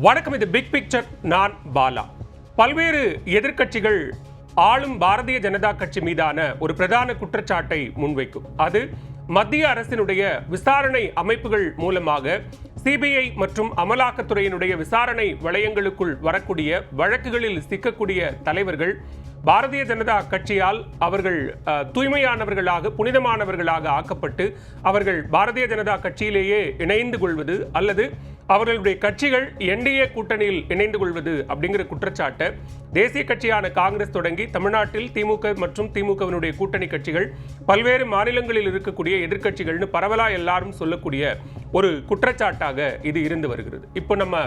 வணக்கம். இது big picture. நான் பாலா. பல்வேறு எதிர்க்கட்சிகள் ஆளும் பாரதிய ஜனதா கட்சி மீதான ஒரு பிரதான குற்றச்சாட்டை முன்வைக்கும். அது மத்திய அரசினுடைய விசாரணை அமைப்புகள் மூலமாக சிபிஐ மற்றும் அமலாக்கத்துறையினுடைய விசாரணை வளையங்களுக்குள் வரக்கூடிய வழக்குகளில் சிக்கக்கூடிய தலைவர்கள் பாரதிய ஜனதா கட்சியால் அவர்கள் தூய்மையானவர்களாக புனிதமானவர்களாக ஆக்கப்பட்டு அவர்கள் பாரதிய ஜனதா கட்சியிலேயே இணைந்து கொள்வது அல்லது அவர்களுடைய கட்சிகள் என்டிஏ கூட்டணியில் இணைந்து கொள்வது அப்படிங்கிற குற்றச்சாட்டை தேசிய கட்சியான காங்கிரஸ் தொடங்கி தமிழ்நாட்டில் திமுக மற்றும் திமுகவினுடைய கூட்டணி கட்சிகள் பல்வேறு மாநிலங்களில் இருக்கக்கூடிய எதிர்க்கட்சிகள்னு பரவலா எல்லாரும் சொல்லக்கூடிய ஒரு குற்றச்சாட்டாக இது இருந்து வருகிறது. இப்போ நம்ம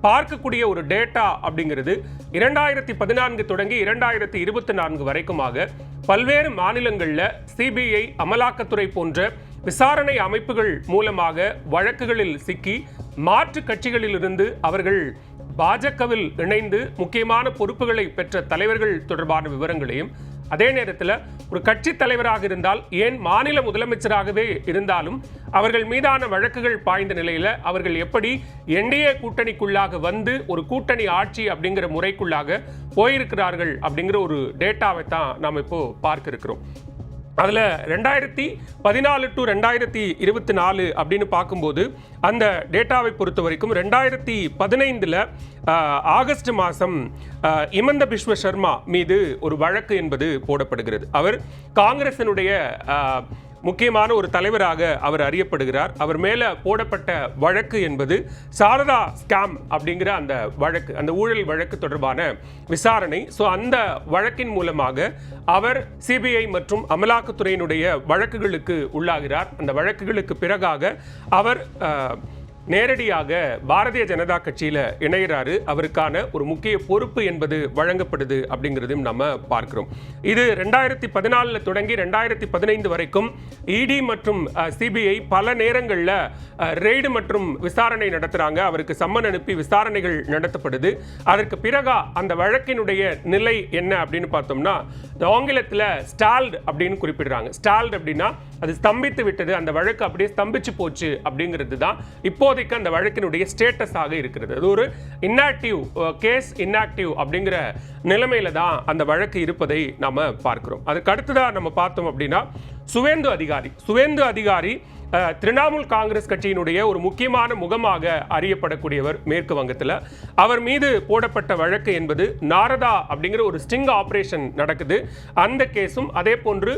பார்க்கக்கூடிய ஒரு டேட்டா அப்படிங்கிறது 2014 தொடங்கி 2024 வரைக்குமாக பல்வேறு மாநிலங்களில் சிபிஐ அமலாக்கத்துறை போன்ற விசாரணை அமைப்புகள் மூலமாக வழக்குகளில் சிக்கி மாற்று கட்சிகளிலிருந்து அவர்கள் பாஜகவில் இணைந்து முக்கியமான பொறுப்புகளை பெற்ற தலைவர்கள் தொடர்பான விவரங்களையும், அதே நேரத்தில் ஒரு கட்சி தலைவராக இருந்தால் ஏன் மாநில முதலமைச்சராகவே இருந்தாலும் அவர்கள் மீதான வழக்குகள் பாய்ந்த நிலையில் அவர்கள் எப்படி என்டிஏ கூட்டணிக்குள்ளாக வந்து ஒரு கூட்டணி ஆட்சி அப்படிங்கிற முறைக்குள்ளாக போயிருக்கிறார்கள் அப்படிங்கிற ஒரு டேட்டாவை தான் நாம் இப்போ பார்க்க இருக்கிறோம். அதில் 2014 to 2024 அப்படின்னு பார்க்கும்போது அந்த டேட்டாவை பொறுத்த வரைக்கும் 2015 ஆகஸ்ட் மாதம் இமந்த பிஸ்வ சர்மா மீது ஒரு வழக்கு என்பது போடப்படுகிறது. அவர் காங்கிரசினுடைய முக்கியமான ஒரு தலைவராக அவர் அறியப்படுகிறார். அவர் மேலே போடப்பட்ட வழக்கு என்பது சாரதா ஸ்கேம் அப்படிங்கிற அந்த வழக்கு, அந்த ஊழல் வழக்கு தொடர்பான விசாரணை. ஸோ அந்த வழக்கின் மூலமாக அவர் சிபிஐ மற்றும் அமலாக்கத்துறையினுடைய வழக்குகளுக்கு உள்ளாகிறார். அந்த வழக்குகளுக்கு பிறகாக அவர் நேரடியாக பாரதிய ஜனதா கட்சியில் இணைகிறாரு. அவருக்கான ஒரு முக்கிய பொறுப்பு என்பது வழங்கப்படுது அப்படிங்கிறதையும் நம்ம பார்க்கிறோம். இது 2014 தொடங்கி 2015 வரைக்கும் இடி மற்றும் சிபிஐ பல நேரங்களில் ரெய்டு மற்றும் விசாரணை நடத்துகிறாங்க. அவருக்கு சம்மன் அனுப்பி விசாரணைகள் நடத்தப்படுது. அதற்கு பிறகா அந்த வழக்கினுடைய நிலை என்ன அப்படின்னு பார்த்தோம்னா, ஆங்கிலத்தில் ஸ்டால்டு அப்படின்னு குறிப்பிடுறாங்க. ஸ்டால்டு அப்படின்னா அது ஸ்தம்பித்து விட்டது, அந்த வழக்கு அப்படியே ஸ்தம்பிச்சு போச்சு அப்படிங்கிறது தான் இப்போதைக்கு அந்த வழக்கினுடைய ஸ்டேட்டஸாக இருக்கிறது. அது ஒரு இன்ஆக்டிவ் கேஸ், இன்ஆக்டிவ் அப்படிங்கிற நிலைமையில தான் அந்த வழக்கு இருப்பதை நாம பார்க்கிறோம். அதுக்கு அடுத்ததான் நம்ம பார்த்தோம் அப்படின்னா சுவேந்து அதிகாரி திரிணாமுல் காங்கிரஸ் கட்சியினுடைய ஒரு முக்கியமான முகமாக அறியப்படக்கூடியவர் மேற்கு வங்கத்தில். அவர் மீது போடப்பட்ட வழக்கு என்பது நாரதா அப்படிங்கிற ஒரு ஸ்டிங் ஆபரேஷன் நடக்குது. அந்த கேஸும் அதே போன்று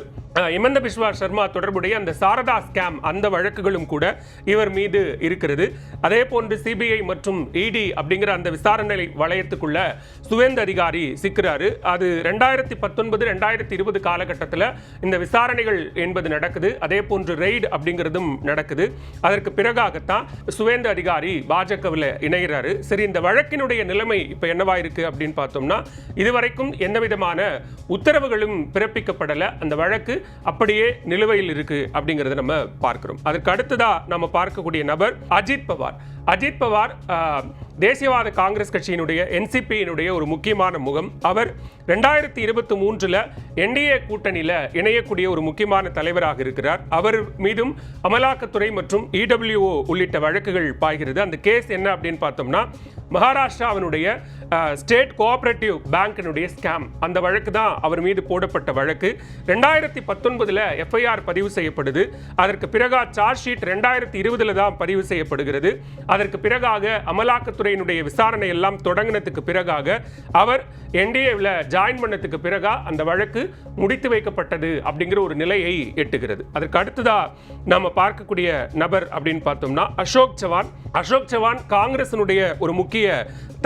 இமந்த பிஸ்வா சர்மா தொடர்புடைய அந்த சாரதா ஸ்கேம் அந்த வழக்குகளும் கூட இவர் மீது இருக்கிறது. அதே போன்று சிபிஐ மற்றும் இடி அப்படிங்கிற அந்த விசாரணை வளையத்துக்குள்ள சுவேந்து அதிகாரி சிக்கிறாரு. அது 2019 2020 காலகட்டத்தில் இந்த விசாரணைகள் என்பது நடக்குது. அதே போன்று ரெய்டு அப்படிங்கிறதும் நடக்குது. அதற்கு பிறகாகத்தான் சுவேந்து அதிகாரி பாஜகவில் இணைகிறாரு. சரி, இந்த வழக்கினுடைய நிலைமை இப்ப என்னவா இருக்கு அப்படின்னு பார்த்தோம்னா, இதுவரைக்கும் எந்த விதமான உத்தரவுகளும் பிறப்பிக்கப்படல. அந்த வழக்கு அப்படியே நிலுவையில் இருக்கு அப்படிங்கறத நம்ம பார்க்கிறோம். அதற்கு அடுத்ததா நம்ம பார்க்கக்கூடிய நபர் அஜித் பவார் தேசியவாத காங்கிரஸ் கட்சியினுடைய என்சிபியினுடைய ஒரு முக்கியமான முகம். அவர் 2023 என்டிஏ கூட்டணியில் இணையக்கூடிய ஒரு முக்கியமான தலைவராக இருக்கிறார். அவர் மீதும் அமலாக்கத்துறை மற்றும் இடபிள்யூஓ உள்ளிட்ட வழக்குகள் பாய்கிறது. அந்த கேஸ் என்ன அப்படின்னு பார்த்தோம்னா, மகாராஷ்டிராவினுடைய ஸ்டேட் கோஆபரேட்டிவ் பேங்கினுடைய ஸ்கேம், அந்த வழக்கு தான் அவர் மீது போடப்பட்ட வழக்கு. 2019 எஃப்ஐஆர் பதிவு செய்யப்படுது. அதற்கு பிறகு சார்ஜ் ஷீட் 2020 தான் பதிவு செய்யப்படுகிறது. அதற்கு பிறகாக அமலாக்கத்துறையினுடைய விசாரணை எல்லாம் தொடங்கினதுக்கு பிறகாக அவர் என்டிஏவில் ஜாயின் பண்ணதுக்கு பிறகா அந்த வழக்கு முடித்து வைக்கப்பட்டது அப்படிங்கிற ஒரு நிலையை எட்டுகிறது. அதற்கு அடுத்ததா நாம பார்க்கக்கூடிய நபர் அப்படின்னு பார்த்தோம்னா அசோக் சவான் காங்கிரசினுடைய ஒரு முக்கிய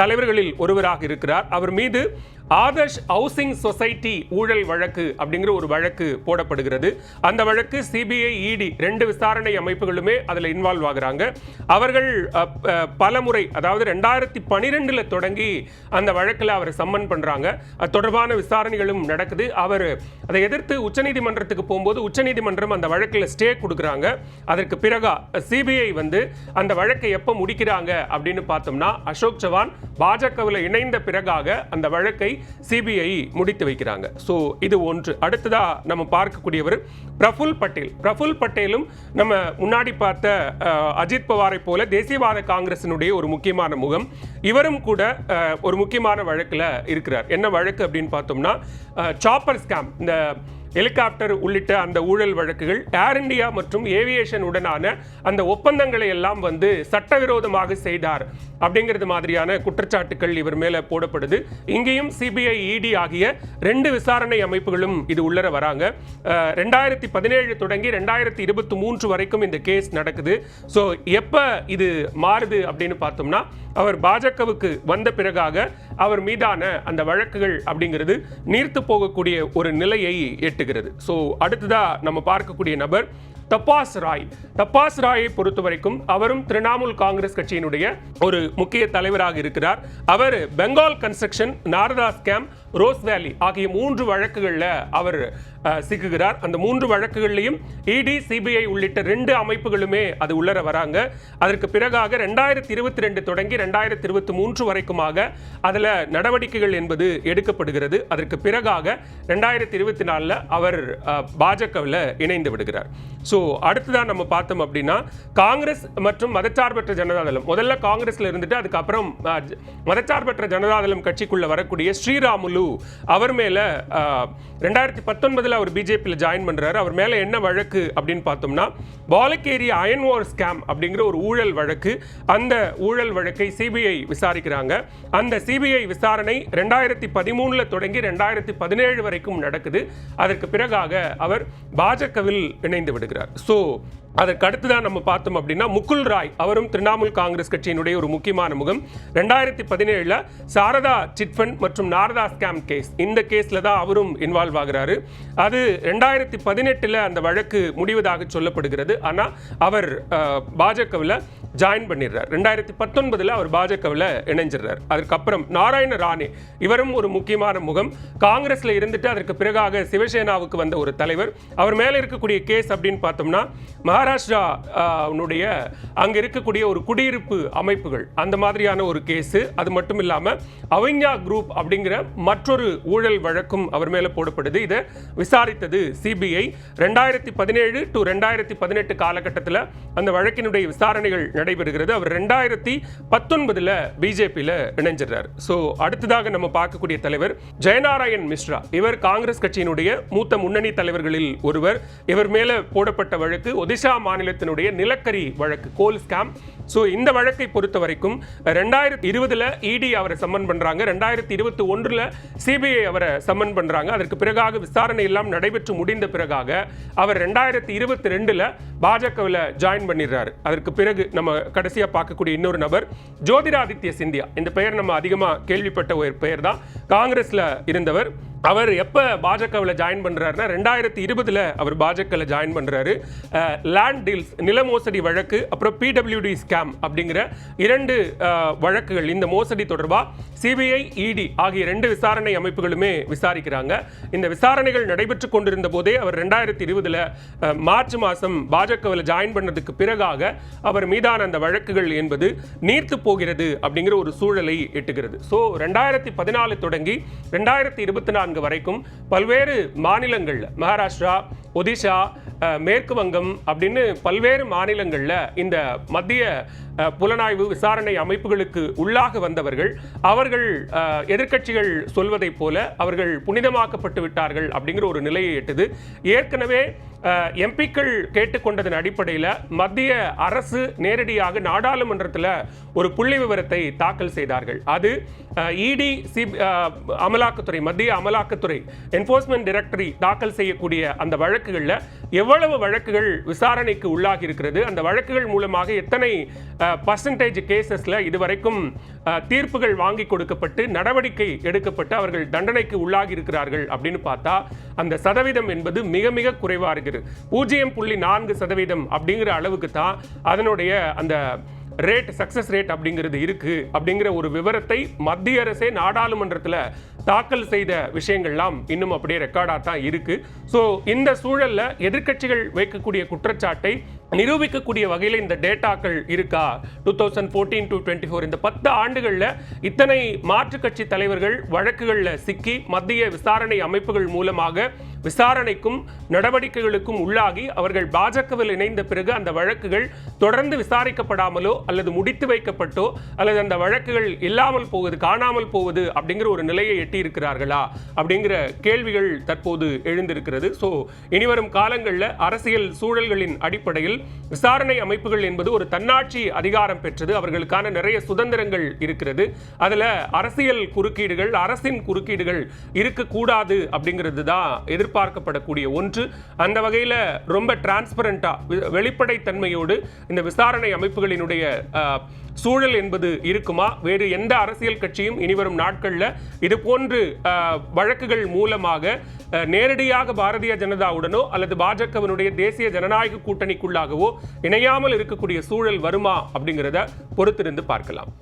தலைவர்களில் ஒருவராக இருக்கிறார். அவர் மீது ஆதர்ஷ் ஹவுசிங் சொசைட்டி ஊழல் வழக்கு அப்படிங்கிற ஒரு வழக்கு போடப்படுகிறது. அந்த வழக்கு சிபிஐ இடி 2 விசாரணை அமைப்புகளுமே அதில் இன்வால்வ் ஆகுறாங்க. அவர்கள் பல முறை, அதாவது 2012 தொடங்கி அந்த வழக்கில் அவரை சம்மன் பண்றாங்க. அது தொடர்பான விசாரணைகளும் நடக்குது. அவர் அதை எதிர்த்து உச்சநீதிமன்றத்துக்கு போகும்போது உச்சநீதிமன்றம் அந்த வழக்கில் ஸ்டே கொடுக்குறாங்க. அதற்கு பிறகு சிபிஐ வந்து அந்த வழக்கை எப்போ முடிக்கிறாங்க அப்படின்னு பார்த்தோம்னா, அசோக் சவான் பாஜகவில் இணைந்த பிறகாக அந்த வழக்கை சிபிஐ முடித்து வைக்கிறாங்க. ஸோ இது ஒன்று. அடுத்ததா நம்ம பார்க்கக்கூடியவர் பிரஃபுல் பட்டேல். பிரஃபுல் பட்டேலும் நம்ம முன்னாடி பார்த்த அஜித் பவாரை போல தேசியவாத காங்கிரசினுடைய ஒரு முக்கியமான முகம். இவரும் கூட ஒரு முக்கியமான வழக்கில் இருக்கிறார். என்ன வழக்கு அப்படின்னு பார்த்தோம்னா சாப்பர் ஸ்கேம், இந்த ஹெலிகாப்டர் உள்ளிட்ட அந்த ஊழல் வழக்குகள், ஏர் இந்தியா மற்றும் ஏவியேஷன் உடனான அந்த ஒப்பந்தங்களை எல்லாம் சட்டவிரோதமாக செய்தார் அப்படிங்கிறது மாதிரியான குற்றச்சாட்டுகள் இவர் மேல போடப்படுது. இங்கேயும் சிபிஐ, இடி ஆகிய 2 விசாரணை அமைப்புகளும் இது உள்ளர வராங்க. 2017 தொடங்கி 2023 வரைக்கும் இந்த கேஸ் நடக்குது. ஸோ எப்ப இது மாறுது அப்படின்னு பார்த்தோம்னா அவர் பாஜகவுக்கு வந்த பிறகாக அவர் மீதான அந்த வழக்குகள் அப்படிங்கிறது நீர்த்து போகக்கூடிய ஒரு நிலையை எட்டுகிறது. ஸோ அடுத்ததா நம்ம பார்க்கக்கூடிய நபர் தபாஸ் ராய். தபாஸ் ராயை பொறுத்த வரைக்கும் அவரும் திரிணாமுல் காங்கிரஸ் கட்சியினுடைய ஒரு முக்கிய தலைவராக இருக்கிறார். அவர் Bengal construction, Narada scam, Rose Valley ஆகிய 3 வழக்குகளில் அவர் சிக்குகிறார். அந்த 3 வழக்குகள்லையும் இடி, சிபிஐ உள்ளிட்ட 2 அமைப்புகளுமே அது உள்ளர வராங்க. அதற்கு பிறகாக 2022 தொடங்கி 2023 வரைக்குமாக அதில் நடவடிக்கைகள் என்பது எடுக்கப்படுகிறது. அதற்கு பிறகாக 2024 அவர் பாஜகவில் இணைந்து விடுகிறார். ஸோ அடுத்ததான் நம்ம பார்த்தோம் அப்படின்னா காங்கிரஸ் மற்றும் மதச்சார்பற்ற ஜனதாதளம், முதல்ல காங்கிரஸ்ல இருந்துட்டு அதுக்கப்புறம் மதச்சார்பற்ற ஜனதாதளம் கட்சிக்குள்ள வரக்கூடிய ஸ்ரீராமுலு, அவர் மேல 2019 அவர் பிஜேபியில் ஜாயின் பண்றாரு. அவர் மேல என்ன வழக்கு அப்படின்னு பார்த்தோம்னா பாலக்கேரி அயன் ஓர் ஸ்கேம் அப்படிங்கிற ஒரு ஊழல் வழக்கு. அந்த ஊழல் வழக்கை சிபிஐ விசாரிக்கிறாங்க. அந்த சிபிஐ விசாரணை 2013 தொடங்கி 2017 வரைக்கும் நடக்குது. அதற்கு பிறகாக அவர் பாஜகவில் இணைந்து விடுகிறார். ஸோ அதற்கு அடுத்துதான் நம்ம பார்த்தோம் அப்படின்னா முகுல் ராய், அவரும் திரிணாமுல் காங்கிரஸ் கட்சியினுடைய ஒரு முக்கியமான முகம். 2017 சாரதா சிட்ஃபண்ட் மற்றும் நாரதா ஸ்கேம் கேஸ், இந்த கேஸ்ல தான் அவரும் இன்வால்வ் ஆகிறாரு. அது 2018 அந்த வழக்கு முடிவதாக சொல்லப்படுகிறது. ஆனா அவர் பாஜகவில் ஜாயின் பண்ணிடுறார். 2019 அவர் பாஜகவில் இணைஞ்சிடுறார். அதுக்கப்புறம் நாராயண ராணே, இவரும் ஒரு முக்கியமான முகம். காங்கிரஸ்ல இருந்துட்டு அதற்கு பிறகாக சிவசேனாவுக்கு வந்த ஒரு தலைவர். அவர் மேல இருக்கக்கூடிய கேஸ் அப்படின்னு பார்த்தோம்னா மகாராஷ்டிரா அங்க இருக்கக்கூடிய ஒரு குடியிருப்பு அமைப்புகள், அந்த மாதிரியான ஒரு கேஸ். அது மட்டும் இல்லாம அவிஞா குரூப் அப்படிங்கிற மற்றொரு ஊழல் வழக்கும் அவர் மேல போடப்படுது. இதை விசாரித்தது சிபிஐ. 2017 to 2018 காலகட்டத்தில் அந்த வழக்கினுடைய விசாரணைகள் நடைபெறுகிறது. அவர் 2019 பிஜேபியில் இணைஞ்சிடுறார். ஸோ அடுத்ததாக நம்ம பார்க்கக்கூடிய தலைவர் ஜெயநாராயண் மிஸ்ரா. இவர் காங்கிரஸ் கட்சியினுடைய மூத்த முன்னணி தலைவர்களில் ஒருவர். இவர் மேல போடப்பட்ட வழக்கு ஒடிஷா மாநிலத்தினுடைய நிலக்கரி வழக்கு, கோல் ஸ்கேம். ஸோ இந்த வழக்கை பொறுத்த வரைக்கும் 2020 இடி அவரை சம்மன் பண்றாங்க. 2021 சிபிஐ அவரை சம்மன் பண்றாங்க. அதற்கு பிறகாக விசாரணை எல்லாம் நடைபெற்று முடிந்த பிறகாக அவர் 2022 பாஜகவில் ஜாயின் பண்ணிடுறாரு. அதற்கு பிறகு நம்ம கடைசியா பார்க்கக்கூடிய இன்னொரு நபர் ஜோதிராதித்ய சிந்தியா. இந்த பெயர் நம்ம அதிகமா கேள்விப்பட்ட ஒரு பெயர் தான். காங்கிரஸ்ல இருந்தவர். அவர் எப்ப பாஜகவில் ஜாயின் பண்றாருன்னா 2020 அவர் பாஜகவில் ஜாயின் பண்றாரு. லேண்ட் டீல்ஸ், நில மோசடி வழக்கு, அப்புறம் பிடபிள்யூடி ஸ்கேம் அப்படிங்கிற 2 வழக்குகள். இந்த மோசடி தொடர்பா சிபிஐ, இடி ஆகிய 2 விசாரணை அமைப்புகளுமே விசாரிக்கிறாங்க. இந்த விசாரணைகள் நடைபெற்று கொண்டிருந்த போதே அவர் 2020 மார்ச் மாதம் பாஜகவில் ஜாயின் பண்ணதுக்கு பிறகாக அவர் மீதான அந்த வழக்குகள் என்பது நீர்த்து போகிறது அப்படிங்கிற ஒரு சூழலை எட்டுகிறது. ஸோ 2014 தொடங்கி 2024 வரைக்கும் பல்வேறு மாநிலங்கள்ல, மகாராஷ்டிரா, ஒடிஷா, மேற்கு வங்கம் அப்படின்னு பல்வேறு மாநிலங்கள்ல இந்த மத்திய புலனாய்வு விசாரணை அமைப்புகளுக்கு உள்ளாக வந்தவர்கள், அவர்கள் எதிர்க்கட்சிகள் சொல்வதை போல அவர்கள் புனிதமாக்கப்பட்டு விட்டார்கள் அப்படிங்கிற ஒரு நிலையை எட்டுது. ஏற்கனவே எம்பிக்கள் கேட்டுக்கொண்டதன் அடிப்படையில் மத்திய அரசு நேரடியாக நாடாளுமன்றத்தில் ஒரு புள்ளி விவரத்தை தாக்கல் செய்தார்கள். அது இடி, அமலாக்கத்துறை, மத்திய அமலாக்கத்துறை, என்ஃபோர்ஸ்மெண்ட் டைரக்டரி தாக்கல் செய்யக்கூடிய அந்த வழக்குகளில் எவ்வளவு வழக்குகள் விசாரணைக்கு உள்ளாகி இருக்கிறது, அந்த வழக்குகள் மூலமாக எத்தனை பர்சன்டேஜ் கேசஸ்ல இதுவரைக்கும் தீர்ப்புகள் வாங்கி கொடுக்கப்பட்டு நடவடிக்கை எடுக்கப்பட்டு அவர்கள் தண்டனைக்கு உள்ளாகி இருக்கிறார்கள் அப்படின்னு பார்த்தா அந்த சதவீதம் என்பது மிக மிக குறைவா இருக்குது. 0.4% அப்படிங்கிற அளவுக்கு தான் அதனுடைய அந்த ரேட், சக்சஸ் ரேட் அப்படிங்கிறது இருக்கு அப்படிங்கிற ஒரு விவரத்தை மத்திய அரசே நாடாளுமன்றத்தில் தாக்கல் செய்த விஷயங்கள்லாம் இன்னும் அப்படியே ரெக்கார்டாக தான் இருக்கு. ஸோ இந்த சூழல்ல எதிர்க்கட்சிகள் வைக்கக்கூடிய குற்றச்சாட்டை நிரூபிக்கக்கூடிய வகையில் இந்த டேட்டாக்கள் இருக்கா? 2014 to 24 இந்த 10 ஆண்டுகளில் இத்தனை மாற்றுக் கட்சி தலைவர்கள் வழக்குகளில் சிக்கி மத்திய விசாரணை அமைப்புகள் மூலமாக விசாரணைக்கும் நடவடிக்கைகளுக்கும் உள்ளாகி அவர்கள் பாஜகவில் இணைந்த பிறகு அந்த வழக்குகள் தொடர்ந்து விசாரிக்கப்படாமலோ அல்லது முடித்து வைக்கப்பட்டோ அல்லது அந்த வழக்குகள் இல்லாமல் போவது, காணாமல் போவது அப்படிங்கிற ஒரு நிலையை எட்டியிருக்கிறார்களா அப்படிங்கிற கேள்விகள் தற்போது எழுந்திருக்கிறது. ஸோ இனிவரும் காலங்களில் அரசியல் சூழல்களின் அடிப்படையில் விசாரணை அமைப்புகள் என்பது ஒரு தன்னாட்சி அதிகாரம் பெற்றது. அவர்களுக்கான நிறைய சுதந்திரங்கள் இருக்கிறது. அதில் அரசியல் குறுக்கீடுகள், அரசின் குறுக்கீடுகள் இருக்கக்கூடாது அப்படிங்கிறது தான் எதிர்பார்க்கப்படக்கூடிய ஒன்று. அந்த வகையில் ரொம்ப டிரான்ஸ்பரண்டா, வெளிப்படைத்தன்மையோடு இந்த விசாரணை அமைப்புகளினுடைய சூழல் என்பது இருக்குமா? வேறு எந்த அரசியல் கட்சியும் இனிவரும் நாட்களில் இது போன்று வழக்குகள் மூலமாக நேரடியாக பாரதிய ஜனதாவுடனோ அல்லது பாஜகவினுடைய தேசிய ஜனநாயக கூட்டணிக்குள்ளாகவோ இணையாமல் இருக்கக்கூடிய சூழல் வருமா அப்படிங்கிறத பொறுத்திருந்து பார்க்கலாம்.